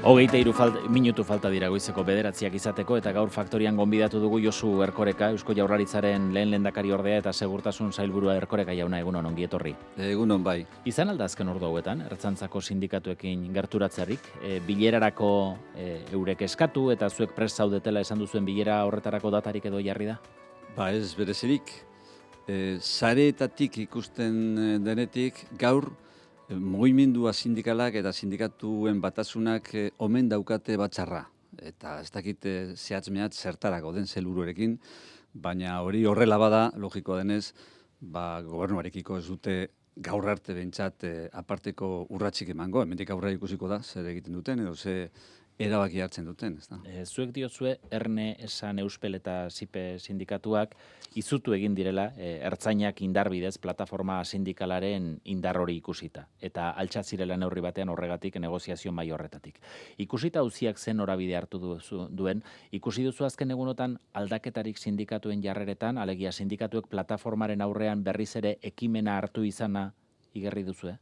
Minutu falta dira goizeko 9 izateko eta gaur faktorian gonbidatu dugu Josu Erkoreka, Eusko Jaurlaritzaren lehen lehendakari ordea eta segurtasun sailburua. Erkoreka jauna, egunon, ongi etorri. Egunon bai. Izan alda azken ordu hauetan, Ertzaintzako sindikatuekin gerturatzerik, bilerarako eurek eskatu eta zuek prest zaudetela esan duzuen bilera horretarako datarik edo jarri da? Ba ez berezirik, sareetatik ikusten denetik gaur mugimendua sindikalak eta sindikatuen batasunak omen daukate batzarra. Eta ez dakit zehatz-mehatz zertarako den helburuarekin, baina hori horrela bada, logikoa denez, gobernuarekiko ez dute gaur arte behintzat aparteko urratsik emango, hemendik aurrera ikusiko da zer egiten duten edo ze erabaki hartzen duten, ezta? Zuek diozue Erne, Esan, Euspel eta Sipe sindikatuak izutu egin direla ertzainak indarbidez plataforma sindikalaren indar hori ikusita eta altxa zirela neurri batean horregatik negoziazio mai horretatik. Ikusita auziak zen norabide hartu duen, ikusi duzu azken egunotan aldaketarik sindikatuen jarreretan, alegia sindikatuek plataformaren aurrean berriz ere ekimena hartu izana igerri duzue?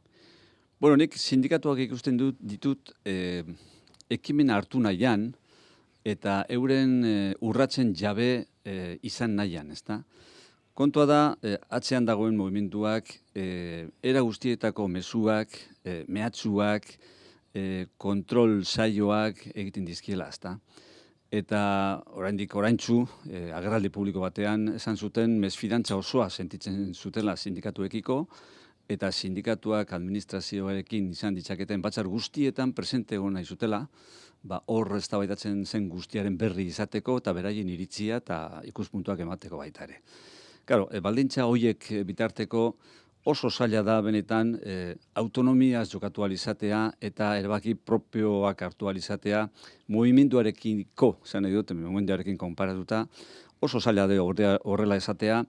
Bueno, nik sindikatuak ikusten ditut ekimena hartu nahian eta euren urratzen jabe izan nahian, ezta? Kontua da, atzean dagoen mugimenduak, era guztietako mezuak, mehatxuak, kontrol saioak egiten dizkiela, ezta? Eta oraintsu agerraldi publiko batean esan zuten mesfidantza osoa sentitzen zutela sindikatuekiko, eta sindikatuak administrazioarekin izan ditzaketen batzar guztietan presente egon nahi zutela, hor eztabaidatzen zen guztiaren berri izateko eta beraien iritzia eta ikuspuntuak emateko baita ere. Claro, baldintza horiek bitarteko oso zaila da benetan autonomiaz jokatu ahal izatea eta erabaki propioak hartu ahal izatea mugimenduarekiko, zan nahi dut, mugimenduarekin konparatuta, oso zaila da horrela esatea,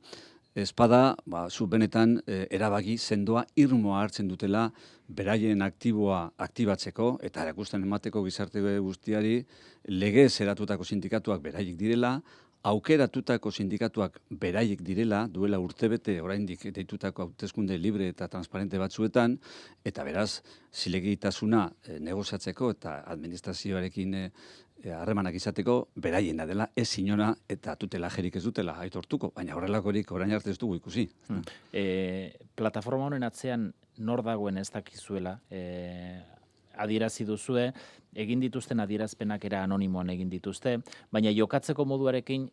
espada, zu benetan erabaki sendoa irmoa hartzen dutela beraien aktiboa aktibatzeko eta erakusten emateko gizarte guztiari legez eratutako sindikatuak beraiek direla, aukeratutako sindikatuak beraiek direla, duela urtebete oraindik deitutako hauteskunde libre eta transparente batzuetan, eta beraz, zilegitasuna negoziatzeko eta administrazioarekin harremanak izateko beraiena dela ez inora eta tutela jerik ez dutela aitortuko, baina horrelakorik orain arte ez dugu ikusi. Plataforma honen atzean nor dagoen ez dakizuela, adierazi duzue, egin dituzten adierazpenak era anonimoan egin dituzte, baina jokatzeko moduarekin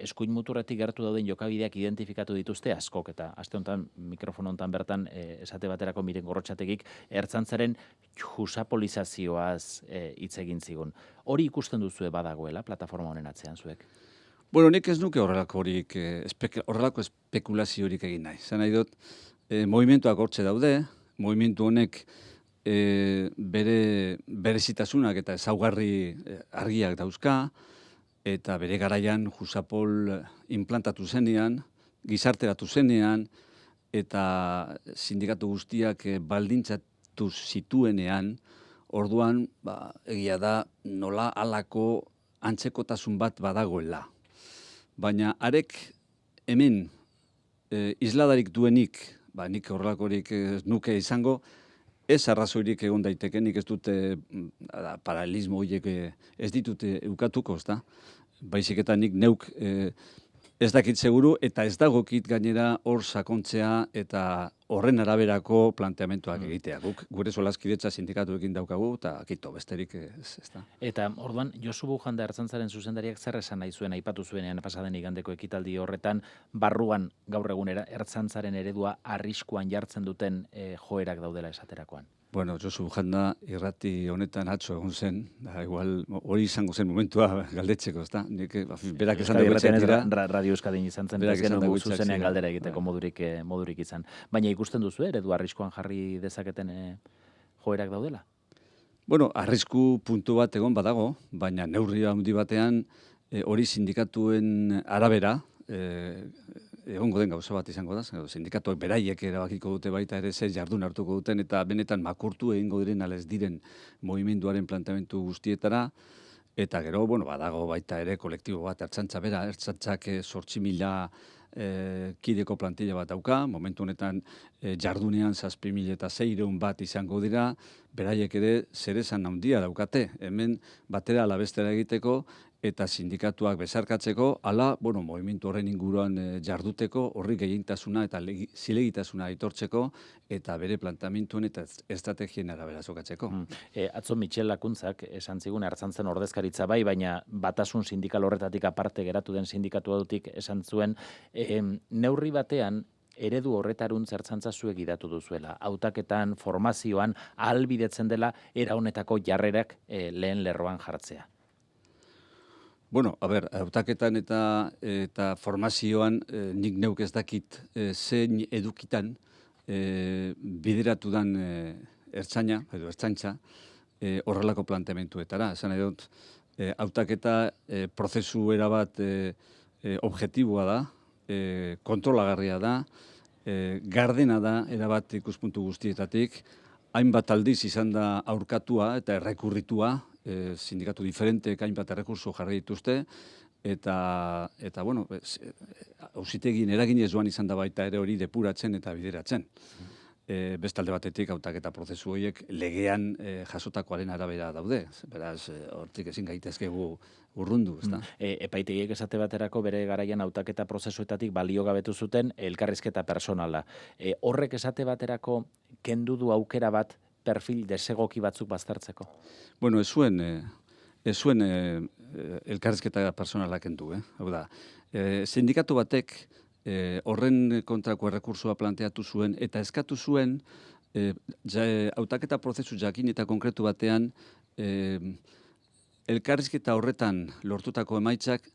eskuin muturretik gertu dauden jokabideak identifikatu dituzte askok, eta aste honetan mikrofon honetan bertan esate baterako Miren Gorrotxategik Ertzaintzaren jusapolizazioaz hitz egin zigun. Hori ikusten duzue badagoela plataforma honen atzean zuek? Bueno, nik ez nuke horrelako espekulaziorik egin nahi. Zan nahi dut, movimentuak hortze daude, movimentu honek bere berezitasunak eta ezaugarri argiak dauzka, eta bere garaian Jusapol implantatu zenean, gizarteratu zenean, eta sindikatu guztiak baldintzatu zituenean, orduan egia da nola halako antzekotasun bat badagoela. Baina arek hemen isladarik duenik, nik horrelakorik nuke izango, ez arrazoirik egon daiteke, nik ez dute paralelismo horiek ez ditute eukatuko, ezta? Baizik eta nik neuk ez dakit seguru eta ez dagokit gainera hor sakontzea eta horren araberako planteamentuak egitea. Gure solaskidetza sindikatuekin daukagu eta kito besterik ez, ezta? Eta orduan Josu Bujanda Ertzaintzaren zuzendariak zer esan nahi zuen aipatu zuenean pasaden igandeko ekitaldi horretan, barruan gaur egunera Ertzaintzaren eredua arriskuan jartzen duten joerak daudela esaterakoan. Bueno, Josu Bujanda irrati honetan atzo egon zen, igual hori izango zen momentua galdetzeko, ezta? Berak esan dago dira. Radio Euskadin izan zen, ez genuen zuzenean galdera egiteko modurik izan. Baina ikusten duzu eredu arriskuan jarri dezaketen joerak daudela? Bueno, arrisku puntu bat egon badago, baina neurri handi batean hori sindikatuen arabera egongo den gauza bat izango da, sindikatuak beraiek erabakiko dute baita ere zer jardun hartuko duten eta benetan makurtu egingo diren ala ez diren mugimenduaren planteamentu guztietara, eta gero, badago baita ere kolektibo bat Ertzaintza bera, Ertzaintzak 8.000 kideko plantilla bat dauka, momentu honetan jardunean 7.600 bat izango dira, beraiek ere zeresan handia daukate, hemen batera ala bestera egiteko, eta sindikatuak bezarkatzeko, ala, movimentu horren inguruan jarduteko, horri gehientasuna eta zilegitasuna aitortzeko, eta bere planteamenduen eta estrategien arabera jokatzeko. Atzo Michel Lakuntzak esan zigun Ertzaintzen ordezkaritza bai, baina batasun sindikal horretatik aparte geratu den sindikatuatik esan zuen, neurri batean eredu horretaruntz Ertzaintza zuek gidatu duzuela. Hautaketan, formazioan, ahalbidetzen dela era honetako jarrerak lehen lerroan jartzea. Hautaketan eta formazioan nik neuk ez dakit zein edukitan bideratu dan ertzaina, edo ertzaintza, horrelako planteamentuetara. Esan nahi dut, hautaketa prozesu erabat objektiboa da, kontrolagarria da, gardena da erabat ikuspuntu guztietatik, hainbat aldiz izan da aurkatua eta errekurritua, sindikatu diferenteek hainbat errekurso jarri dituzte, eta auzitegien eraginez joan izan da baita ere hori depuratzen eta bideratzen. Bestalde batetik hautaketa prozesu horiek legean jasotakoaren arabera daude. Beraz, hortik ezin gaitezkegu urrundu, ezta? Epaitegiek esate baterako bere garaian hautaketa prozesuetatik baliogabetu zuten elkarrizketa personala. Horrek esate baterako kendu du aukera bat perfil desegoki batzuk baztertzeko? Ez zuen elkarrizketa personala kendu, Hau da, sindikatu batek horren kontrako errekursoa planteatu zuen eta eskatu zuen hautaketa prozesu jakin eta konkretu batean elkarrizketa horretan lortutako emaitzak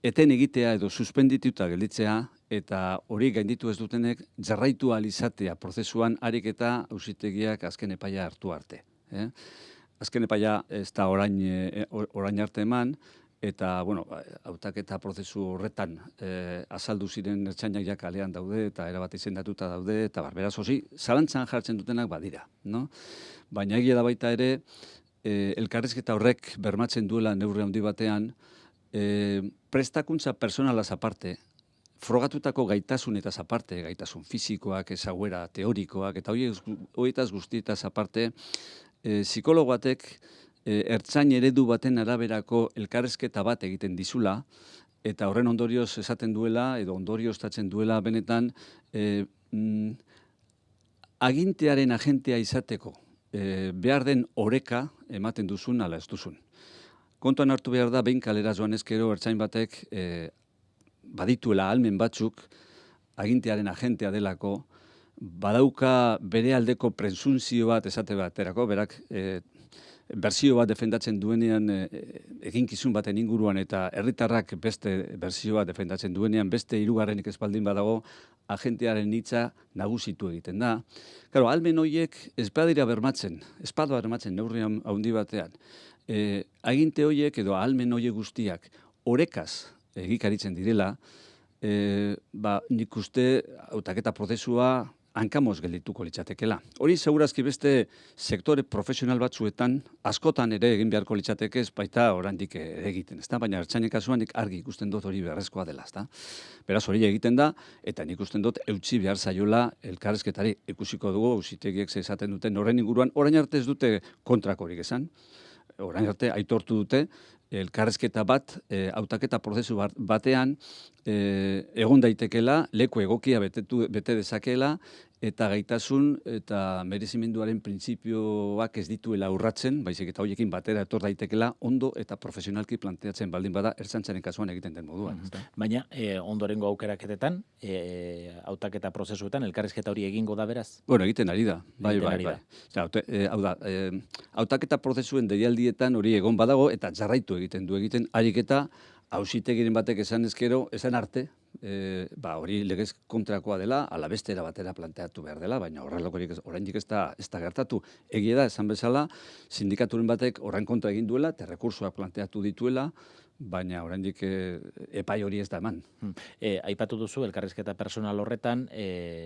eten egitea edo suspendituta gelditzea eta hori gainditu ez dutenek jarraitu ahal izatea prozesuan harik eta auzitegiak azken epaia hartu arte. Azken epaia ez da orain arte eman, eta, hautaketa prozesu horretan azaldu ziren ertzainak ja kalean daude eta erabat izendatuta daude, eta beraz, zalantzan jartzen dutenak badira. Baina egia da baita ere, elkarrizketa horrek bermatzen duela neurri handi batean, prestakuntza personalaz aparte, frogatutako gaitasunetaz aparte, gaitasun fisikoak, ezaguera teorikoak, eta horietaz guztietaz aparte, psikologo batek ertzain eredu baten araberako elkarrizketa bat egiten dizula, eta horren ondorioz esaten duela, edo ondorioztatzen duela benetan, agintearen agentea izateko behar den oreka ematen duzun ala ez duzun. Kontuan hartu behar da, behin kalera joan ezkero ertzain batek badituela ahalmen batzuk, agintearen agentea delako, badauka bere aldeko presuntzio bat esate baterako, berak berzio bat defendatzen duenean eginkizun baten inguruan eta herritarrak beste berzio bat defendatzen duenean beste hirugarrenik ez baldin badago agentearen hitza nagusitu egiten da. Claro, ahalmen horiek ez badira bermatzen neurri handi batean. Aginte horiek edo ahalmen horiek guztiak orekaz egikaritzen direla, nik uste hautaketa prozesua hankamoz geldituko litzatekela. Hori segurazki beste sektore profesional batzuetan askotan ere egin beharko litzateke ez baita oraindik egiten, ezta? Baina ertzainen kasuan nik argi ikusten dut hori beharrezkoa dela, ezta? Beraz hori egiten da eta nik ikusten dut eutsi behar zaiola elkarrizketari. Ikusiko dugu auzitegiek esaten duten horren inguruan, orain arte ez dute kontrakorik esan. Orain arte aitortu dute elkarrizketa bat, hautaketa prozesu batean egon daitekela, leku egokia bete dezakeela, eta gaitasun eta merezimenduaren printzipioak ez dituela urratzen, baizik eta horiekin batera etor daitekela ondo eta profesionalki planteatzen baldin bada ertzaintzaren kasuan egiten den moduan. Baina ondorengo aukeraketetan, hautaketa prozesuetan, elkarrizketa hori egingo da beraz? Egiten ari da. Bai. Hau da, hautaketa prozesuen deialdietan hori egon badago eta jarraitu egiten ariketa auzitegiren batek esan arte, hori legez kontrakoa dela, ala bestera batera planteatu behar dela, baina horrelakorik oraindik ez da gertatu. Egia da, esan bezala, sindikaturen batek horren kontra egin duela, eta rekursoak planteatu dituela, baina oraindik epai hori ez da eman. Aipatu duzu, elkarrizketa personal horretan,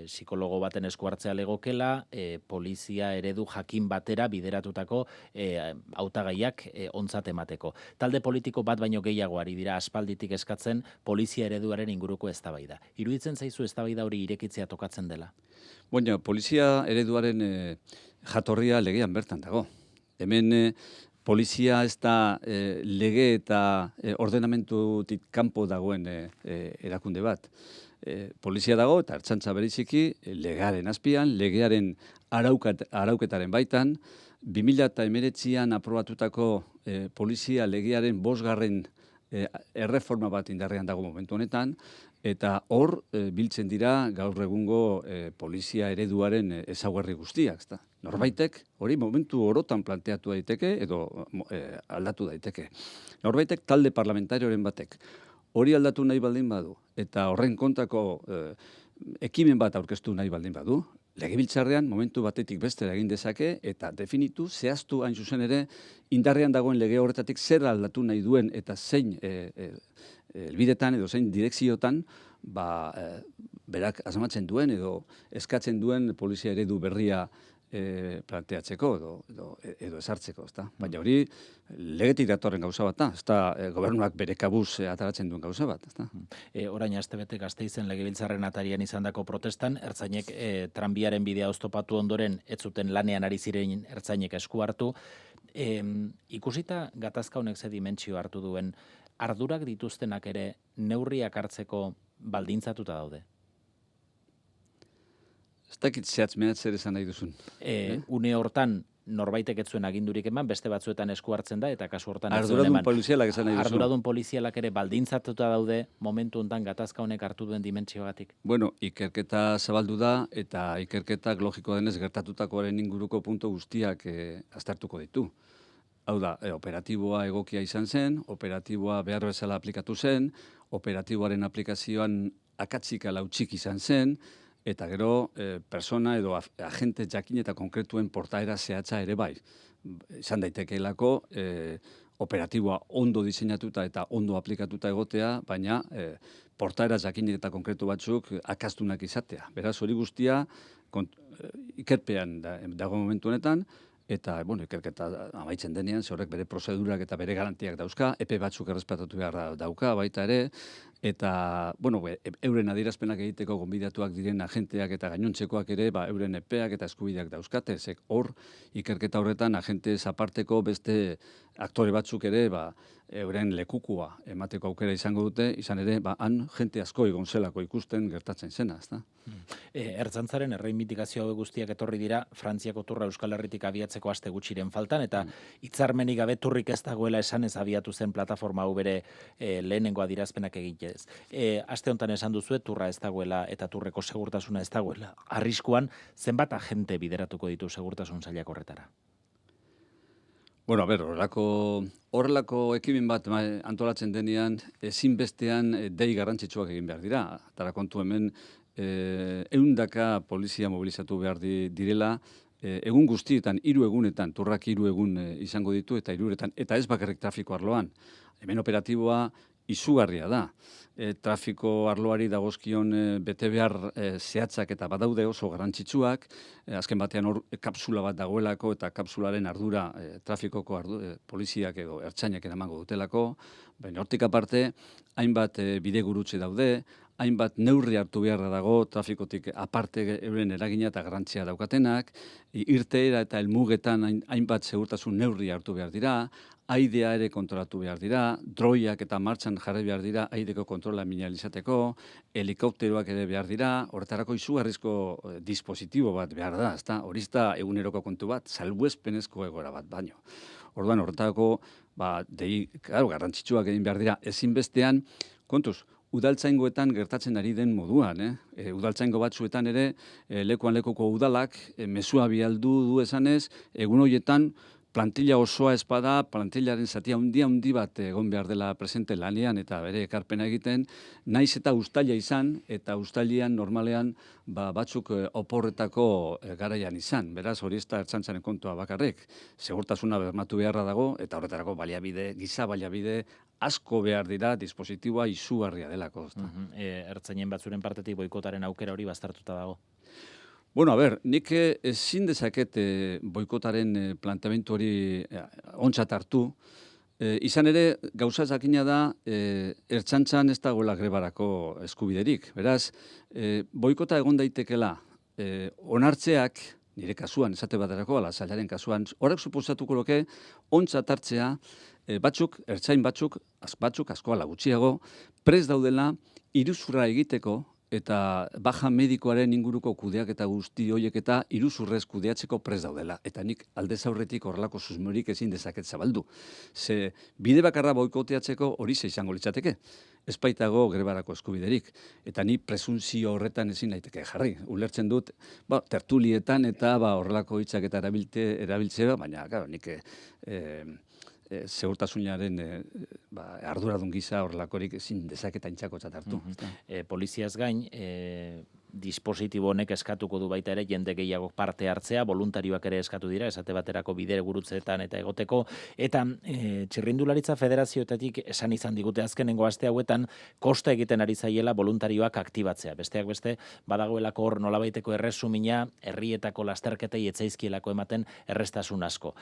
psikologo baten esku hartzea legokela, polizia eredu jakin batera bideratutako hautagaiak ontzat emateko. Talde politiko bat baino gehiago ari dira aspalditik eskatzen polizia ereduaren inguruko eztabaida. Iruditzen zaizu eztabaida hori irekitzea tokatzen dela? Bueno, polizia ereduaren jatorria legean bertan dago. Hemen polizia ez da lege eta ordenamentutik kanpo dagoen erakunde bat. Polizia dago eta ertzaintza bereziki legearen azpian, legearen arauketaren baitan, 2019an aprobatutako polizia legearen 5. Erreforma bat indarrean dago momentu honetan, eta hor biltzen dira gaur egungo polizia ereduaren ezaugarri guztiak. Norbaitek hori momentu orotan planteatu daiteke edo aldatu daiteke. Norbaitek talde parlamentarioren batek hori aldatu nahi baldin badu eta horren kontrako ekimen bat aurkeztu nahi baldin badu, legebiltzarrean momentu batetik bestera egin dezake eta definitu, zehaztu hain zuzen ere indarrean dagoen lege horretatik zer aldatu nahi duen eta zein helbidetan edo zein direkziotan berak asmatzen duen edo eskatzen duen polizia eredu berria planteatzeko edo esartzeko, ezta? Baina hori legetik datorren gauza bat da, ezta gobernuak bere kabuz ateratzen duen gauza bat, ezta? Orain astebete Gasteizen legebiltzarren atarian izandako protestan, ertzainek tranbiaren bidea oztopatu ondoren ez zuten lanean ari ziren ertzainek esku hartu. Ikusita gatazka honek ze dimentsio hartu duen, ardurak dituztenak ere neurriak hartzeko baldintzatuta daude? Ez dakit zehatz mehatz zer esan nahi duzun. Une hortan norbaitek ez zuen agindurik eman, beste batzuetan esku hartzen da, eta kasu hortan ez zuen Arduradun eman. polizialak esan nahi duzu. Arduradun polizialak ere baldintzatuta daude momentu hontan gatazka honek hartu duen dimentsiogatik. Bueno, ikerketa zabaldu da, eta ikerketak logiko denez gertatutakoaren inguruko puntu guztiak aztertuko ditu. Hau da, operatiboa egokia izan zen, operatiboa behar bezala aplikatu zen, operatiboaren aplikazioan akatsik ala hutsik izan zen, eta gero persona edo agente jakin eta konkretuen portaera zehatza ere bai. Izan daitekeelako operatiboa ondo diseinatuta eta ondo aplikatuta egotea, baina portaera jakin eta konkretu batzuk akastunak izatea. Beraz, hori guztia ikerpean dago momentu honetan, eta ikerketa amaitzen denean, horrek bere prozedurak eta bere garantiak dauzka, epe batzuk errespetatu behar dauka baita ere, eta euren adierazpenak egiteko gonbidatuak diren agenteak eta gainontzekoak ere euren epeak eta eskubideak dauzkate, hor ikerketa horretan agentez aparteko beste aktore batzuk ere euren lekukua emateko aukera izango dute, izan ere han jente asko egon zelako ikusten gertatzen zena, ezta? Ertzaintzaren erreibindikazio hauek guztiak etorri dira Frantziako turra Euskal Herritik abiatzeko aste gutxiren faltan, eta hitzarmenik gabe turrik ez dagoela esanez abiatu zen plataforma hau bere lehenengo adierazpenak egitez. Aste honetan esan duzue turra ez dagoela eta turreko segurtasuna ez dagoela. Arriskuan, zenbat agente bideratuko ditu segurtasun sailak horretara? Bueno, horrelako ekimen bat antolatzen denean, ezinbestean dei garrantzitsuak egin behar dira. Tara kontu hemen, 100 polizia mobilizatu behar direla, egun guztietan, 3 egunetan, turrak 3 egun izango ditu, eta 3 uretan, eta ez bakarrik trafiko arloan. Hemen operatiboa izugarria da. Trafiko arloari dagozkion betebehar zehatzak eta badaude oso garrantzitsuak, azken batean hor kapsula bat dagoelako eta kapsularen ardura trafikoko poliziak edo ertzainak eramango dutelako, baina hortik aparte, hainbat bidegurutze daude, hainbat neurri hartu beharra dago trafikotik aparte euren eragina eta garrantzia daukatenak, irteera eta helmugetan hainbat segurtasun neurri hartu behar dira, aidea ere kontrolatu behar dira, droiak eta martxan jarri behar dira, aideko kontrola minimalizateko, helikopteroak ere behar dira, horretarako izugarrizko dispositibo bat behar da, ezta? Hori ez da eguneroko kontu bat, salbuespenezko egoera bat baino. Orduan, horretarako, garrantzitsuak egin behar dira, ezinbestean, kontuz, udaltzaingoetan gertatzen ari den moduan, udaltzaingo batzuetan ere, lekuan lekuko udalak, mezua bialdu du esanez, egun horietan plantilla osoa espada, plantillaren zati handi bat egon behar dela presente lanean eta bere ekarpena egiten, naiz eta uztaila izan, eta uztailean normalean batzuk oporretako garaian izan. Beraz, hori ez da ertzaintzaren kontua bakarrik. Segurtasuna bermatu beharra dago, eta horretarako giza baliabide asko behar dira dispositiboa izugarria delako. Ertzainen batzuren partetik boikotaren aukera hori baztertuta dago. Bueno, nik ezin dezaket boikotaren planteamendu hori ontzat hartu. Izan ere, gauza jakina da, ertzaintzan ez dagoela grebarako eskubiderik. Beraz, boikota egon daitekela onartzeak, nire kasuan, esate baterako, sailaren kasuan, horrek suposatuko loke, ontzat hartzea, ertzain batzuk, asko ala gutxiago, prest daudela, iruzurra egiteko, eta baja medikoaren inguruko kudeak eta guzti horiek eta iruzurrez kudeatzeko prest daudela. Eta nik aldez aurretik horrelako susmorik ezin dezaket zabaldu. Ze bide bakarra boikoteatzeko hori izango litzateke. Ez baitago grebarako eskubiderik. Eta ni presuntzio horretan ezin daiteke jarri. Ulertzen dut, tertulietan eta horrelako hitzak eta erabiltzea, baina, nik segurtasunaren arduradun gisa horrelakorik ezin dezaketa intzakotzat hartu. Poliziaz gain, dispositibo honek eskatuko du baita ere jende gehiago parte hartzea, voluntarioak ere eskatu dira, esate baterako bide gurutzeetan eta egoteko, eta Txirrindularitza Federazioetatik esan izan digute azkenengo aste hauetan kosta egiten ari zaiela voluntarioak aktibatzea. Besteak beste, badagoelako hor nolabaiteko erresumina, herrietako lasterketei etzaizkielako ematen errestasun asko.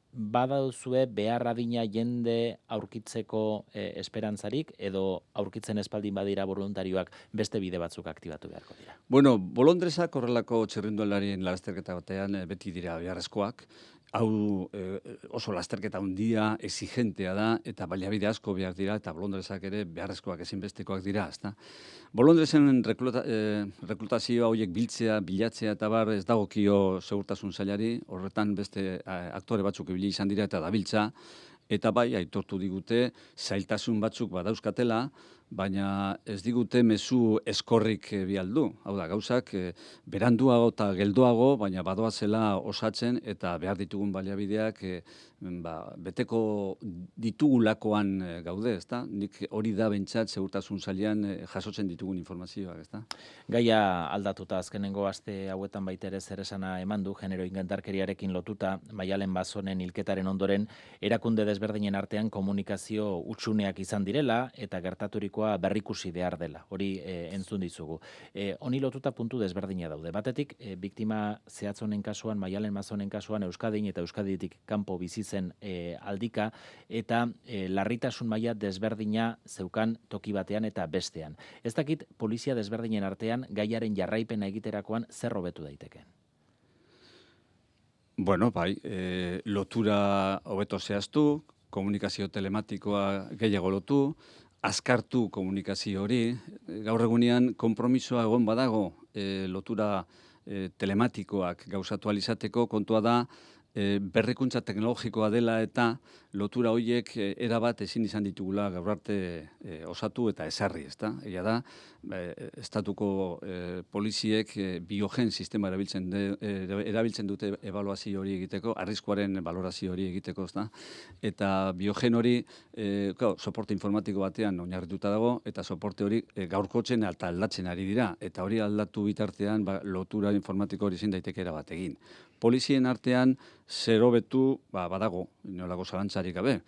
Badauzue behar adina jende aurkitzeko esperantzarik edo aurkitzen espaldin badira voluntarioak beste bide batzuk aktibatu beharko dira? Bueno, bolondresak horrelako txirrindularien lasterketa batean beti dira beharrezkoak. Hau oso lasterketa handia, exigentea da, eta baliabide asko behar dira, eta bolondresak ere beharrezkoak ezinbestekoak dira, ezta. Bolondresen rekrutazioa horiek bilatzea eta ez dagokio segurtasun sailari, horretan beste aktore batzuk ibili izan dira eta dabiltza, eta bai, aitortu digute, zailtasun batzuk badauzkatela, baina ez digute mezu eskorrik bialdu. Hau da, gauzak beranduago eta geldoago, baina badoazela osatzen eta behar ditugun baliabideak beteko ditugulakoan gaude, ezta? Nik hori da bentsat segurtasun sailean jasotzen ditugun informazioak, ezta? Gaia aldatuta azkenengo aste hauetan baita ere zer esana eman du, genero ingentarkeriarekin lotuta, Maialen Basonen hilketaren ondoren, erakunde desberdinen artean komunikazio hutsuneak izan direla eta gertaturikoa berrikusi behar dela. Hori entzun dizugu. Honi lotuta puntu desberdina daude. Batetik, biktima zehatz honen kasuan, Maialen Basonen kasuan, Euskadin eta Euskaditik kanpo bizi zen aldika, eta larritasun maila desberdina zeukan toki batean eta bestean. Ez dakit polizia desberdinen artean gaiaren jarraipena egiterakoan zer hobetu daiteke? Bueno, bai, lotura hobeto zehaztu, komunikazio telematikoa gehiago lotu, azkartu komunikazio hori. Gaur egunean konpromisoa egon badago lotura telematikoak gauzatu alizateko, kontua da berrikuntza teknologikoa dela eta lotura horiek erabat ezin izan ditugula gaur arte osatu eta ezarri, ezta? Egia da, estatuko poliziek biogen sistema erabiltzen dute ebaluazio hori egiteko, arriskuaren balorazio hori egiteko, ezta? Eta biogen hori soporte informatiko batean oinarrituta dago, eta soporte hori gaurkotzen eta aldatzen ari dira, eta hori aldatu bitartean lotura informatiko hori ezin daiteke erabat egin. Polizien artean zer hobetu badago, inolako zalantzarik gabe,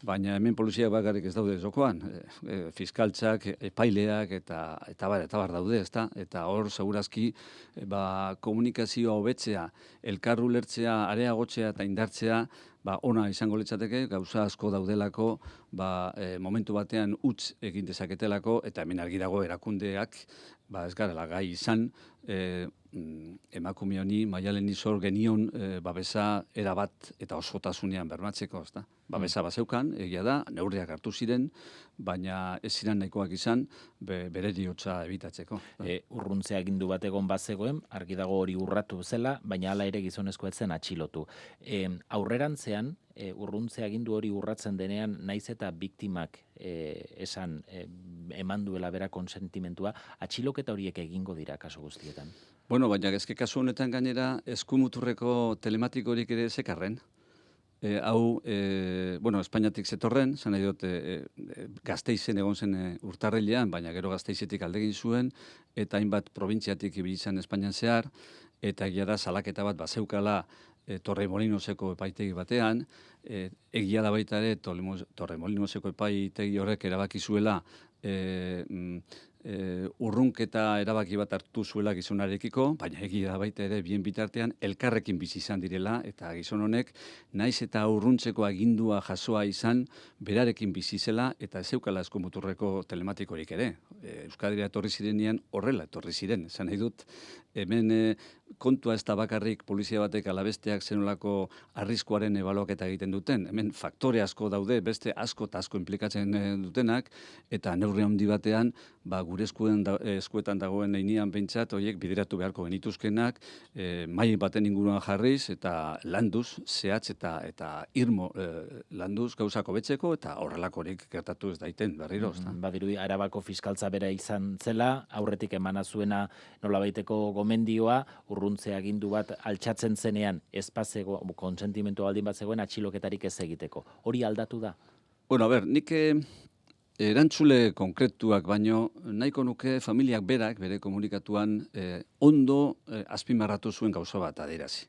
baina hemen poliziak bakarrik ez daude jokoan, fiskaltzak, epaileak eta bar daude, ezta? Eta hor segurazki komunikazioa hobetzea, elkar ulertzea, areagotzea eta indartzea ona izango litzateke, gauza asko daudelako momentu batean utz egin dezaketelako, eta hemen argi dago erakundeak ez garela gai izan emakume honi Maialen Izor genion babesa erabat eta osotasunean bermatzeko, ezta? Babesa bazeukan, egia da, neurriak hartu ziren, baina ez ziren nahikoak izan bere heriotza ebitatzeko. Urruntzea agindu bat egon bazegoen, argi dago hori urratu zela, baina hala ere gizonezko ez zen atxilotu. Aurrerantzean, urruntzea agindu hori urratzen denean, naiz eta biktimak esan eman duela bera konsentimentua, atxiloketa horiek egingo dira kasu guztietan. Bueno, baina kasu honetan gainera eskumuturreko telematikorik ere zekarren. Espainiatik zetorren, zan nahi dut, Gasteizen egon zen urtarrilean, baina gero Gasteizetik aldegin zuen, eta hainbat probintziatik ibili zen Espainian zehar, eta egia da salaketa bat bazeukala Torremolinoseko epaitegi batean, egia da baita ere Torremolinoseko epaitegi horrek erabaki zuela urrunketa erabaki bat hartu zuela gizonarekiko, baina egia da baita ere bien bitartean elkarrekin bizi izan direla, eta gizon honek naiz eta urruntzeko agindua jasoa izan berarekin bizi zela eta ez zeukala eskumuturreko telematikorik ere. Euskadira etorri zirenean horrela etorri ziren. Esan nahi dut, hemen kontua ez da bakarrik polizia batek alabesteak zenolako arriskuaren ebaluaketa egiten duten. Hemen faktore asko daude, beste asko eta asko implikatzen dutenak, eta neurri handi batean, gure eskuetan dagoen heinean behintzat, horiek bideratu beharko genituzkenak, mahai baten inguruan jarriz, eta landuz, zehatz eta irmo landuz gauzak hobetzeko, eta horrelakorik gertatu ez daiten berriro. Badirudi, Arabako fiskaltza bera izan zela, aurretik emana zuena nolabaiteko gomendioa, urruntze agindu bat altxatzen zenean espazego, kontsentimentu baldin bat zegoen atxiloketarik ez egiteko. Hori aldatu da? Bueno, nik erantzule konkretuak baino nahiko nuke familiak berak, bere komunikatuan, ondo azpimarratu zuen gauza bat adierazi.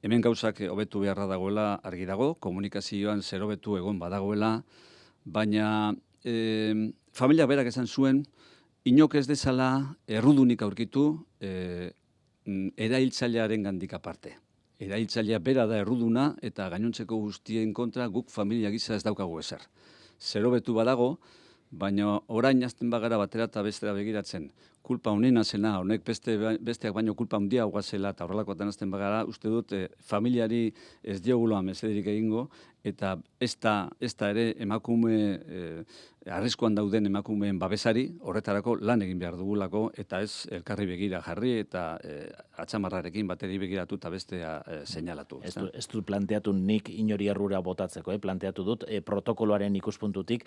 Hemen gauzak hobetu beharra dagoela argi dago, komunikazioan zer hobetu egon badagoela, baina familiak berak esan zuen, inok ez dezala errudunik aurkitu erailtzailearen gandik aparte. Erailtzailea bera da erruduna eta gainontzeko guztien kontra guk familia gisa ez daukagu ezer. Zer hobetu badago, baina orain azten bagara batera eta bestera begiratzen. Kulpa honena zena, honek besteak baino kulpa handiagoa zela eta horrelakoetan azten bagara, uste dut familiari ez diogula mesederik egingo, eta ez da ere emakume arriskuan dauden emakumeen babesari, horretarako lan egin behar dugulako, eta ez elkarri begira jarri, eta atxamarrarekin bateri begiratu eta bestea seinalatu. Ez dut planteatu nik inori errura botatzeko, planteatu dut protokoloaren ikuspuntutik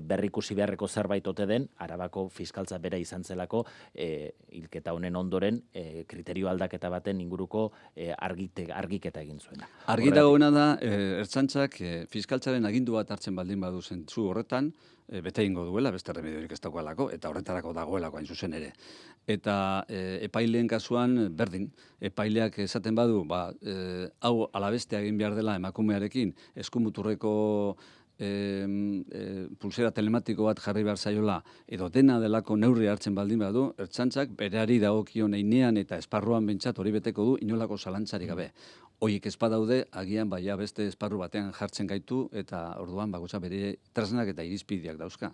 berrikusi beharreko zerbait ote den, Arabako fiskaltza bera izan zelako, hilketa honen ondoren kriterio aldaketa baten inguruko argiketa egin zuena. Argi dagoena da, ertzaintzak fiskaltzaren agindu bat hartzen baldin badu zentzu horretan, bete egingo duela, beste remediorik ez dagoelako, eta horretarako dagoelako hain zuzen ere. Eta epaileen kasuan berdin, epaileak esaten badu, hau alabestea egin behar dela emakumearekin, eskumuturreko pulsera telematiko bat jarri behar zaiola, edo dena delako neurri hartzen baldin badu, ertzaintzak berari dagokion heinean eta esparruan bentsat hori beteko du inolako zalantzarik gabe. Hoiek espadaude, agian baia beste esparru batean jartzen gaitu, eta orduan bakoitza bere tresnak eta irizpideak dauzka.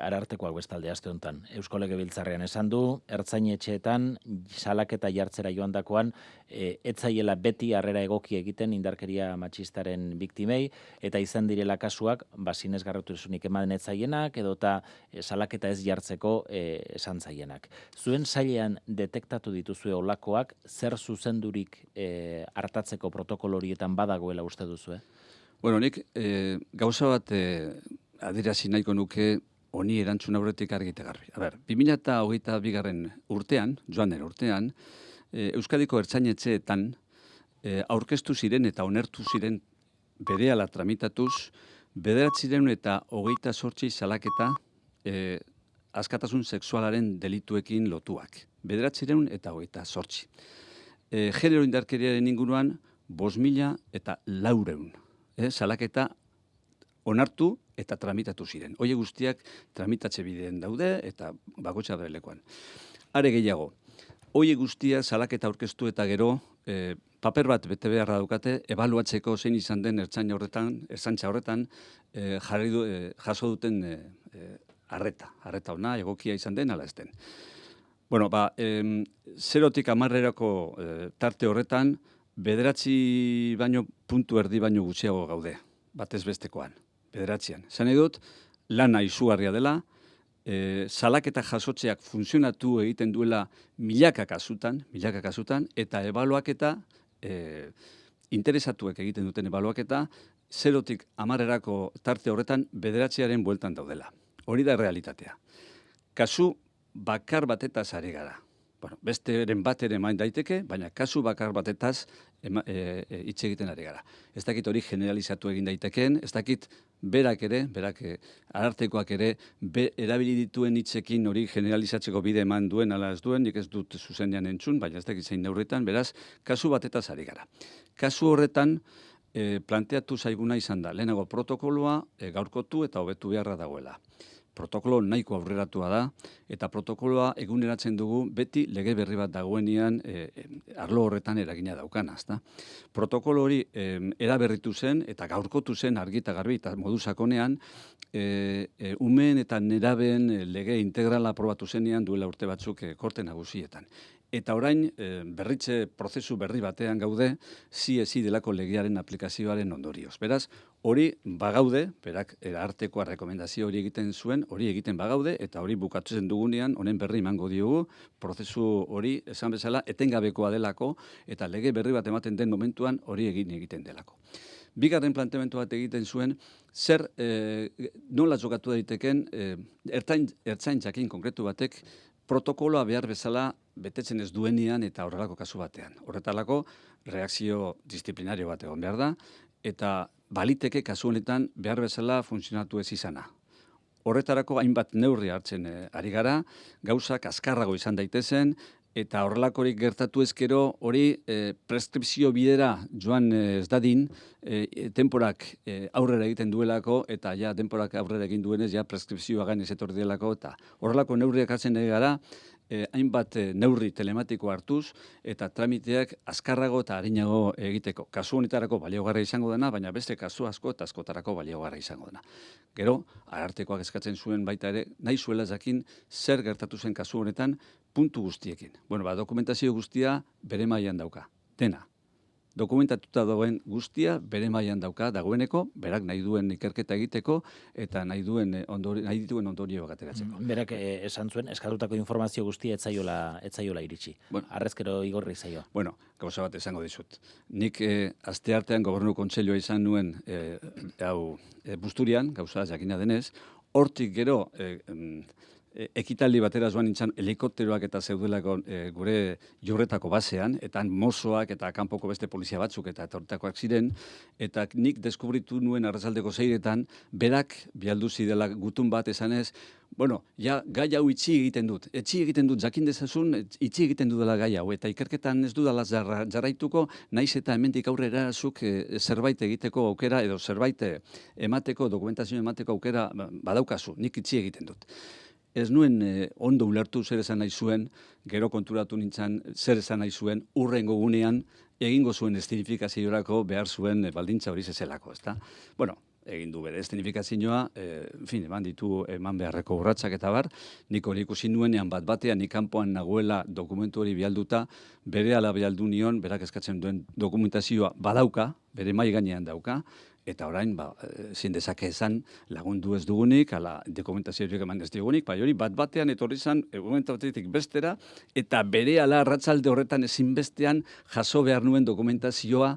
Arartekoak bestalde aste honetan, Eusko Legebiltzarrean esan du, ertzainetxeetan salaketa jartzera joandakoan, etzaiela beti harrera egoki egiten indarkeria matxistaren biktimei, eta izan direla kasuak, sinesgarritusunik ematen etzaienak, edota salaketa ez jartzeko esan zaienak. Zuen sailean detektatu dituzue olakoak, zer zuzendurik hartatzeko protokolo horietan badagoela uste duzu, Bueno, nik gauza bat adierazi nahiko nuke honi erantzun aurretik argite garbi. 2022 urtean, joan den urtean, Euskadiko ertzainetxeetan aurkeztu ziren eta onertu ziren berehala tramitatuz 928 salaketa askatasun sexualaren delituekin lotuak. 928. Genero indarkeriaren inguruan 5.400 salaketa onartu eta tramitatu ziren. Horiek guztiak tramitatze bidean daude eta bakoitza bere lekuan. Are gehiago, horiek guztiak salaketa aurkeztu eta gero paper bat bete beharra daukate ebaluatzeko zein izan den ertzaintza horretan jaso duten arreta ona egokia izan den ala ez den. Bueno, 0tik 10 tarte horretan, 9 baino puntu erdi baino gutxiago gaude, batez bestekoan, 9an. Zan edut, lana izugarria dela, salaketa jasotzeak funtzionatu egiten duela milaka kasutan, eta ebaluaketa, interesatuek egiten duten ebaluaketa, 0tik 10 tarte horretan 9aren bueltan daudela. Hori da realitatea. Kasu bakar batetaz ari gara. Bueno, besteren bat ere eman daiteke, baina kasu bakar batetaz hitz egiten ari gara. Ez dakit hori generalizatu egin daitekeen, ez dakit berak arartekoak ere, erabili dituen hitzekin hori generalizatzeko bide eman duen ala ez duen, nik ez dut zuzenean entzun, baina ez dakit zein neurritan, beraz, kasu batetaz ari gara. Kasu horretan, planteatu zaiguna izan da, lehenago protokoloa gaurkotu eta hobetu beharra dagoela. Protokolo nahiko aurreratua da, eta protokoloa eguneratzen dugu beti lege berri bat dagoenean arlo horretan eragina daukana. Protokolo hori eraberritu zen eta gaurkotu zen argi eta garbi eta modu sakonean umeen eta nerabeen lege integrala aprobatu zenean duela urte batzuk korte nagusietan. Eta orain berritze prozesu berri batean gaude, ziezi delako legearen aplikazioaren ondorioz. Beraz, hori bagaude, berak arartekoa rekomendazio hori egiten zuen, hori egiten bagaude, eta hori bukatzen dugunean, honen berri emango diogu, prozesu hori esan bezala etengabekoa delako, eta lege berri bat ematen den momentuan hori egiten delako. Bigarren planteamendu bat egiten zuen, zer nola jokatu daiteken ertzain jakin konkretu batek protokoloa behar bezala betetzen ez duenean eta horrelako kasu batean. Horretarako reakzio disiplinario bat egon behar da, eta baliteke kasu honetan behar bezala funtzionatu ez izana. Horretarako hainbat neurri hartzen ari gara, gauzak azkarrago izan daitezen, eta horrelakorik gertatu ezkero hori preskripzio bidera joan ez dadin, denporak aurrera egiten duelako, eta ja denporak aurrera egin duenez, ja preskripzioa gainez etorri delako, eta horrelako neurriak hartzen ari gara, hainbat neurri telematiko hartuz, eta tramiteak azkarrago eta arinago egiteko. Kasu honetarako baliogarra izango dena, baina beste kasu asko eta askotarako baliogarra izango dena. Gero, arartekoak eskatzen zuen baita ere, nahi zuela jakin zer gertatu zen kasu honetan puntu guztiekin. Bueno, dokumentazio guztia bere mailan dauka, dena. Dokumentatuta dagoen guztia bere mailan dauka dagoeneko, berak nahi duen ikerketa egiteko eta nahi dituen ondorioak ateratzeko. Berak esan zuen, eskatutako informazio guztia ez zaiola iritsi. Harrezkero igorri zaio. Bueno, gauza bat esango dizut. Nik asteartean Gobernu Kontseilua izan nuen Busturian, gauza jakina denez, hortik gero ekitaldi batera joan nintzen helikopteroak eta zeudelako gure jorretako basean, eta mozoak eta kanpoko beste polizia batzuk eta etorritakoak ziren, eta nik deskubritu nuen arratsaldeko 6etan, berak bialdu zidela gutun bat esanez, bueno, ja gai hau itxi egiten dut, jakin dezazun, itxi egiten dudala gai hau, eta ikerketan ez dudala jarraituko, naiz eta hemendik aurrera zuk zerbait egiteko aukera, edo zerbait emateko, dokumentazio emateko aukera badaukazu, nik itxi egiten dut. Ez nuen ondo ulertu zer esan nahi zuen, gero konturatu nintzen zer esan nahi zuen, hurrengo gunean egingo zuen estinifikaziorako behar zuen baldintza hori zezelako, ezta? Bueno, egin du bere estinifikatzioa, eman beharreko urratsak eta bar, nik hori ikusi nuenean batean nik kanpoan nagoela dokumentu hori bialduta, berehala bialdu nion, berak eskatzen duen dokumentazioa badauka, bere mahai gainean dauka, eta orain, zin dezake esan lagundu ez dugunik, ala dokumentazio horiek eman ez digunik, hori batean etorri zan, momentatik bestera, eta berehala arratsalde horretan ezinbestean jaso behar nuen dokumentazioa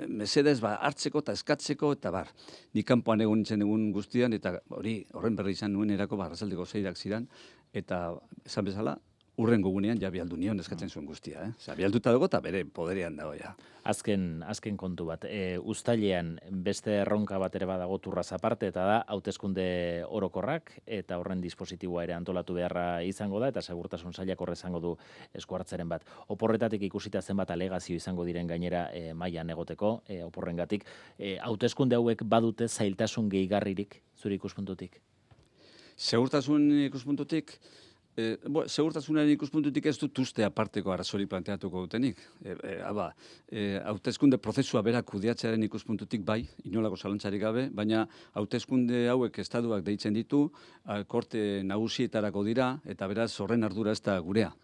mesedez hartzeko eta eskatzeko, eta bar. Nik kanpoan egon nintzen egun guztian, eta horren berri izan nuen erako arratsaldeko 6ak ziren, eta esan bezala, hurrengo gunean ja bialdu nion eskatzen zuen guztia. Bialduta dago eta bere poderean dago ja. Azken kontu bat. Uztailean beste erronka bat ere badago turraz aparte, eta da hauteskunde orokorrak, eta horren dispositiboa ere antolatu beharra izango da, eta segurtasun sailak horre izango du esku hartzeren bat. Oporretatik ikusita zenbat alegazio izango diren gainera mailan egoteko, oporrengatik. Hauteskunde hauek badute zailtasun gehigarririk zure ikuspuntutik? Segurtasun ikuspuntutik, segurtasunaren ikuspuntutik ez dut uste aparteko arazori planteatuko dutenik. Hauteskunde prozesua berak kudeatzearen ikuspuntutik bai, inolako zalantzarik gabe, baina hauteskunde hauek estatuak deitzen ditu, korte nagusietarako dira, eta beraz horren ardura ez da gurea.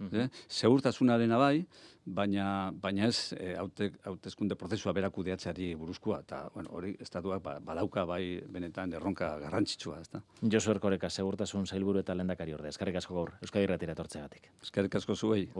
Segurtasunarena bai, baina ez hauteskunde prozesua berak kudeatzeari buruzkoa, eta hori estatuak badauka bai benetan erronka garrantzitsua. Josu Erkoreka, segurtasun sailburu eta lehendakari orde. Eskerrik asko gaur, Euskadi Irratira etortzeagatik. Eskerrik asko zuei.